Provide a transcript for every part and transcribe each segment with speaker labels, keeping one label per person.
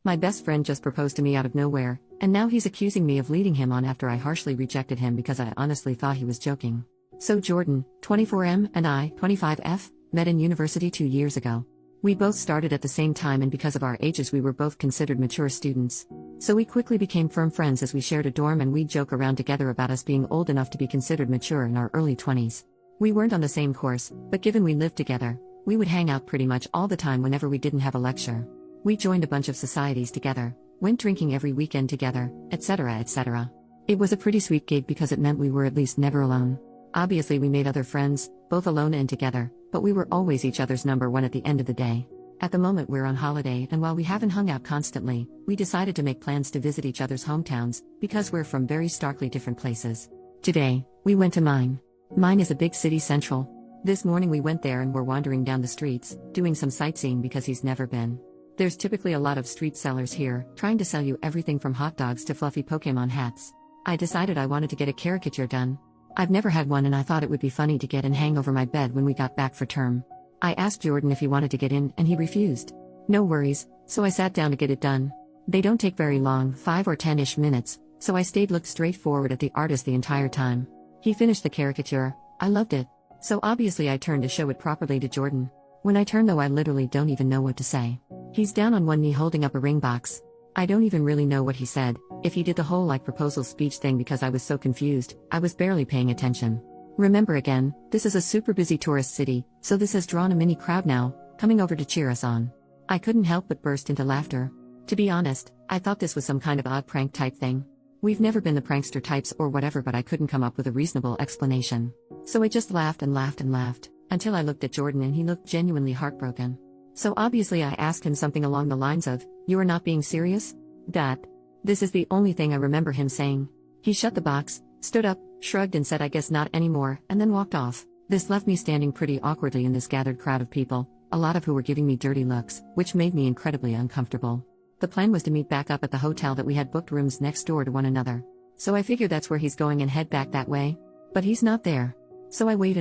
Speaker 1: My best friend just proposed to me out of nowhere, and now he's accusing me of leading him on after I harshly rejected him because I honestly thought he was joking. So Jordan, 24M, and I, 25F, met in university 2 years ago. We both started at the same time, and because of our ages we were both considered mature students. So we quickly became firm friends as we shared a dorm, and we'd joke around together about us being old enough to be considered mature in our early 20s. We weren't on the same course, but given we lived together, we would hang out pretty much all the time whenever we didn't have a lecture. We joined a bunch of societies together, went drinking every weekend together, etc., etc. It was a pretty sweet gig because it meant we were at least never alone. Obviously we made other friends, both alone and together, but we were always each other's number one at the end of the day. At the moment we're on holiday, and while we haven't hung out constantly, we decided to make plans to visit each other's hometowns, because we're from very starkly different places. Today, we went to mine. Mine is a big city central. This morning we went there and were wandering down the streets, doing some sightseeing because he's never been. There's typically a lot of street sellers here, trying to sell you everything from hot dogs to fluffy Pokemon hats. I decided I wanted to get a caricature done. I've never had one, and I thought it would be funny to get and hang over my bed when we got back for term. I asked Jordan if he wanted to get in, and he refused. No worries, so I sat down to get it done. They don't take very long, 5 or 10-ish minutes, so I looked straight forward at the artist the entire time. He finished the caricature. I loved it. So obviously I turned to show it properly to Jordan. When I turn though, I literally don't even know what to say. He's down on one knee holding up a ring box. I don't even really know what he said, if he did the whole proposal speech thing, because I was so confused, I was barely paying attention. Remember again, this is a super busy tourist city, so this has drawn a mini crowd now, coming over to cheer us on. I couldn't help but burst into laughter. To be honest, I thought this was some kind of odd prank type thing. We've never been the prankster types or whatever, but I couldn't come up with a reasonable explanation. So I just laughed and laughed and laughed, until I looked at Jordan and he looked genuinely heartbroken. So obviously I asked him something along the lines of, "You are not being serious?" This is the only thing I remember him saying. He shut the box, stood up, shrugged and said, "I guess not anymore," and then walked off. This left me standing pretty awkwardly in this gathered crowd of people, a lot of who were giving me dirty looks, which made me incredibly uncomfortable. The plan was to meet back up at the hotel that we had booked rooms next door to one another. So I figure that's where he's going and head back that way. But he's not there. So I wait,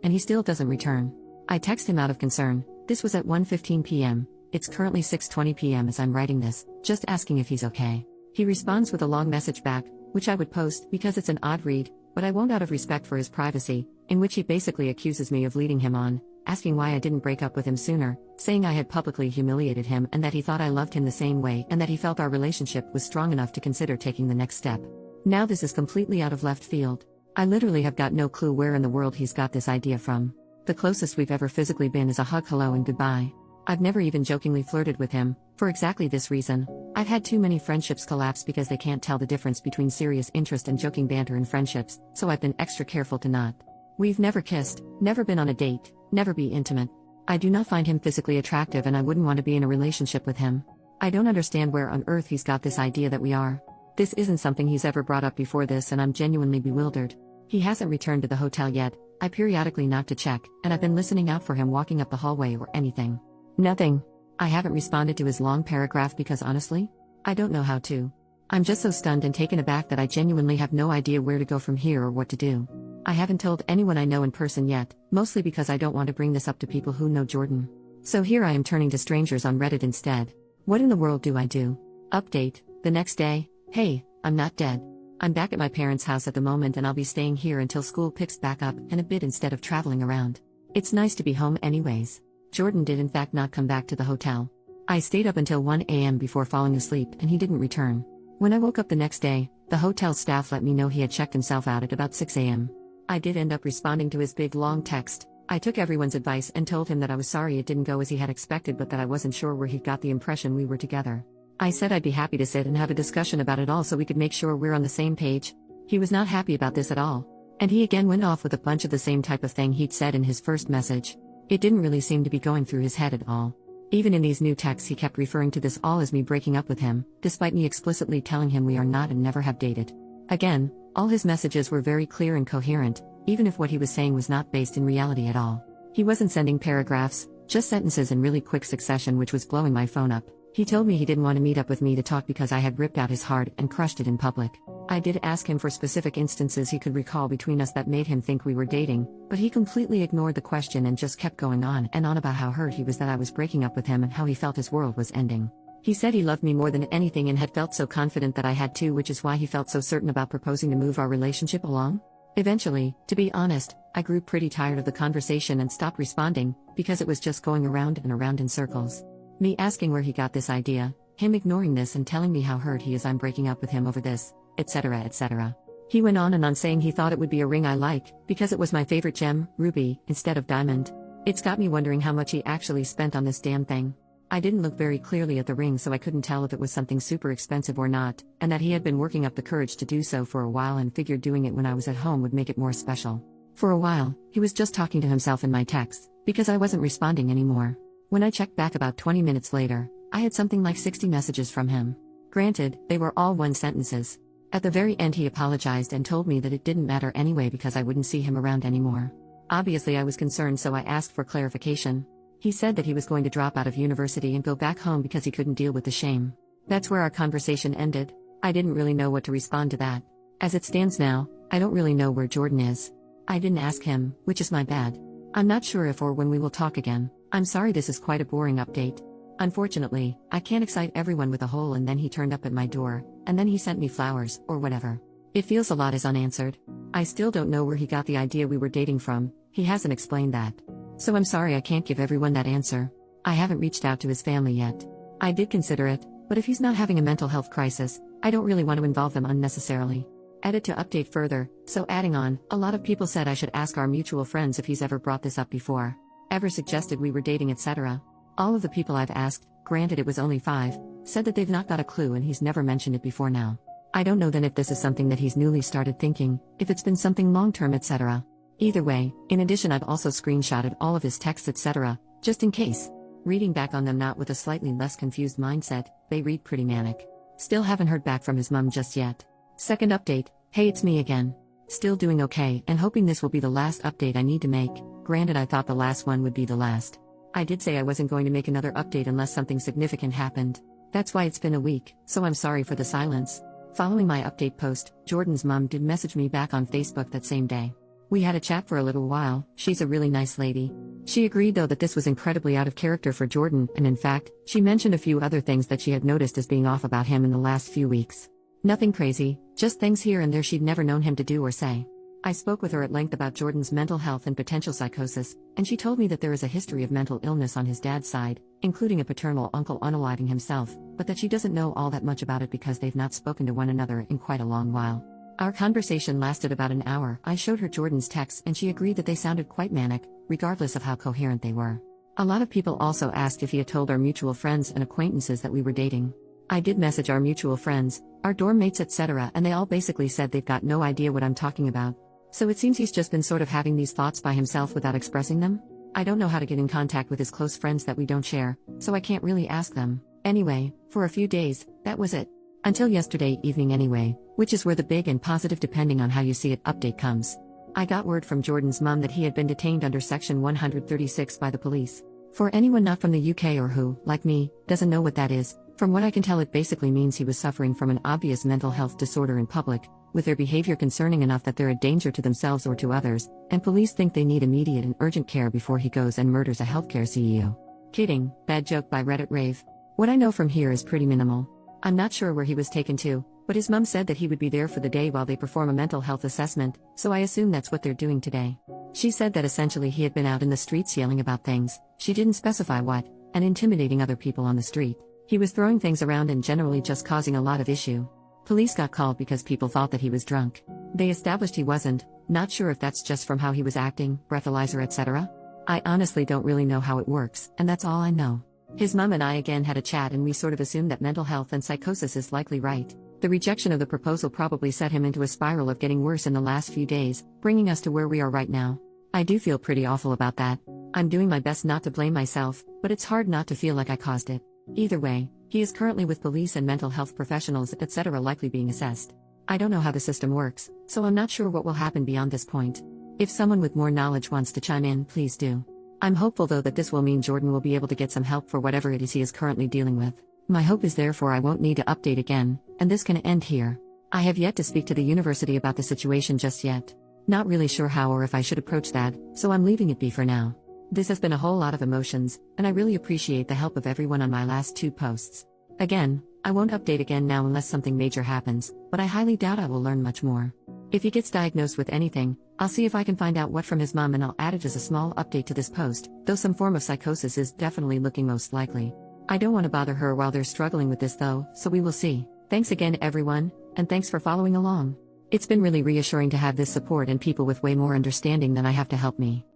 Speaker 1: and he still doesn't return. I text him out of concern. This was at 1:15 p.m. It's currently 6:20 p.m. as I'm writing this, just asking if he's okay. He responds with a long message back, which I would post because it's an odd read, but I won't out of respect for his privacy, in which he basically accuses me of leading him on, asking why I didn't break up with him sooner, saying I had publicly humiliated him and that he thought I loved him the same way and that he felt our relationship was strong enough to consider taking the next step. Now this is completely out of left field. I literally have got no clue where in the world he's got this idea from. The closest we've ever physically been is a hug, hello and goodbye. I've never even jokingly flirted with him, for exactly this reason. I've had too many friendships collapse because they can't tell the difference between serious interest and joking banter in friendships, so I've been extra careful to not. We've never kissed, never been on a date, never be intimate. I do not find him physically attractive and I wouldn't want to be in a relationship with him. I don't understand where on earth he's got this idea that we are. This isn't something he's ever brought up before this, and I'm genuinely bewildered. He hasn't returned to the hotel yet. I periodically knock to check, and I've been listening out for him walking up the hallway or anything. Nothing. I haven't responded to his long paragraph because honestly, I don't know how to. I'm just so stunned and taken aback that I genuinely have no idea where to go from here or what to do. I haven't told anyone I know in person yet, mostly because I don't want to bring this up to people who know Jordan. So here I am turning to strangers on Reddit instead. What in the world do I do? Update, the next day. Hey, I'm not dead. I'm back at my parents' house at the moment and I'll be staying here until school picks back up and a bit instead of traveling around. It's nice to be home anyways. Jordan did in fact not come back to the hotel. I stayed up until 1 a.m. before falling asleep and he didn't return. When I woke up the next day, the hotel staff let me know he had checked himself out at about 6 a.m. I did end up responding to his big long text. I took everyone's advice and told him that I was sorry it didn't go as he had expected, but that I wasn't sure where he got the impression we were together. I said I'd be happy to sit and have a discussion about it all so we could make sure we're on the same page. He was not happy about this at all. And he again went off with a bunch of the same type of thing he'd said in his first message. It didn't really seem to be going through his head at all. Even in these new texts he kept referring to this all as me breaking up with him, despite me explicitly telling him we are not and never have dated. Again, all his messages were very clear and coherent, even if what he was saying was not based in reality at all. He wasn't sending paragraphs, just sentences in really quick succession, which was blowing my phone up. He told me he didn't want to meet up with me to talk because I had ripped out his heart and crushed it in public. I did ask him for specific instances he could recall between us that made him think we were dating, but he completely ignored the question and just kept going on and on about how hurt he was that I was breaking up with him and how he felt his world was ending. He said he loved me more than anything and had felt so confident that I had too, which is why he felt so certain about proposing to move our relationship along. Eventually, to be honest, I grew pretty tired of the conversation and stopped responding, because it was just going around and around in circles. Me asking where he got this idea, him ignoring this and telling me how hurt he is I'm breaking up with him over this, etc. etc. He went on and on saying he thought it would be a ring I like, because it was my favorite gem, ruby, instead of diamond. It's got me wondering how much he actually spent on this damn thing. I didn't look very clearly at the ring, so I couldn't tell if it was something super expensive or not, and that he had been working up the courage to do so for a while and figured doing it when I was at home would make it more special. For a while, he was just talking to himself in my texts, because I wasn't responding anymore. When I checked back about 20 minutes later, I had something like 60 messages from him. Granted, they were all one sentences. At the very end he apologized and told me that it didn't matter anyway because I wouldn't see him around anymore. Obviously I was concerned, so I asked for clarification. He said that he was going to drop out of university and go back home because he couldn't deal with the shame. That's where our conversation ended. I didn't really know what to respond to that. As it stands now, I don't really know where Jordan is. I didn't ask him, which is my bad. I'm not sure if or when we will talk again. I'm sorry, this is quite a boring update. Unfortunately, I can't excite everyone with a whole and then he turned up at my door, and then he sent me flowers, or whatever. It feels a lot is unanswered. I still don't know where he got the idea we were dating from. He hasn't explained that. So I'm sorry I can't give everyone that answer. I haven't reached out to his family yet. I did consider it, but if he's not having a mental health crisis, I don't really want to involve them unnecessarily. Edit to update further, so adding on, a lot of people said I should ask our mutual friends if he's ever brought this up before. Ever suggested we were dating, etc. All of the people I've asked, granted it was only 5, said that they've not got a clue and he's never mentioned it before now. I don't know then if this is something that he's newly started thinking, if it's been something long-term, etc. Either way, in addition I've also screenshotted all of his texts, etc., just in case. Reading back on them not with a slightly less confused mindset, they read pretty manic. Still haven't heard back from his mum just yet. Second update, hey, it's me again. Still doing okay and hoping this will be the last update I need to make. Granted, I thought the last one would be the last. I did say I wasn't going to make another update unless something significant happened. That's why it's been a week, so I'm sorry for the silence. Following my update post, Jordan's mum did message me back on Facebook that same day. We had a chat for a little while. She's a really nice lady. She agreed though that this was incredibly out of character for Jordan, and in fact, she mentioned a few other things that she had noticed as being off about him in the last few weeks. Nothing crazy, just things here and there she'd never known him to do or say. I spoke with her at length about Jordan's mental health and potential psychosis, and she told me that there is a history of mental illness on his dad's side, including a paternal uncle unaliving himself, but that she doesn't know all that much about it because they've not spoken to one another in quite a long while. Our conversation lasted about an hour. I showed her Jordan's texts and she agreed that they sounded quite manic, regardless of how coherent they were. A lot of people also asked if he had told our mutual friends and acquaintances that we were dating. I did message our mutual friends, our dorm mates, etc., and they all basically said they've got no idea what I'm talking about. So it seems he's just been sort of having these thoughts by himself without expressing them. I don't know how to get in contact with his close friends that we don't share, so I can't really ask them. Anyway, for a few days, that was it. Until yesterday evening anyway, which is where the big and positive depending on how you see it update comes. I got word from Jordan's mum that he had been detained under Section 136 by the police. For anyone not from the UK or who, like me, doesn't know what that is, from what I can tell it basically means he was suffering from an obvious mental health disorder in public, with their behavior concerning enough that they're a danger to themselves or to others, and police think they need immediate and urgent care before he goes and murders a healthcare CEO. Kidding, bad joke by Reddit Rave. What I know from here is pretty minimal. I'm not sure where he was taken to, but his mum said that he would be there for the day while they perform a mental health assessment, so I assume that's what they're doing today. She said that essentially he had been out in the streets yelling about things, she didn't specify what, and intimidating other people on the street. He was throwing things around and generally just causing a lot of issue. Police got called because people thought that he was drunk. They established he wasn't, not sure if that's just from how he was acting, breathalyzer, etc. I honestly don't really know how it works, and that's all I know. His mum and I again had a chat and we sort of assumed that mental health and psychosis is likely right. The rejection of the proposal probably set him into a spiral of getting worse in the last few days, bringing us to where we are right now. I do feel pretty awful about that. I'm doing my best not to blame myself, but it's hard not to feel like I caused it. Either way, he is currently with police and mental health professionals, etc., likely being assessed. I don't know how the system works, so I'm not sure what will happen beyond this point. If someone with more knowledge wants to chime in, please do. I'm hopeful though that this will mean Jordan will be able to get some help for whatever it is he is currently dealing with. My hope is therefore I won't need to update again, and this can end here. I have yet to speak to the university about the situation just yet. Not really sure how or if I should approach that, so I'm leaving it be for now. This has been a whole lot of emotions, and I really appreciate the help of everyone on my last 2 posts. Again, I won't update again now unless something major happens, but I highly doubt I will learn much more. If he gets diagnosed with anything, I'll see if I can find out what from his mom and I'll add it as a small update to this post, though some form of psychosis is definitely looking most likely. I don't want to bother her while they're struggling with this though, so we will see. Thanks again everyone, and thanks for following along. It's been really reassuring to have this support and people with way more understanding than I have to help me.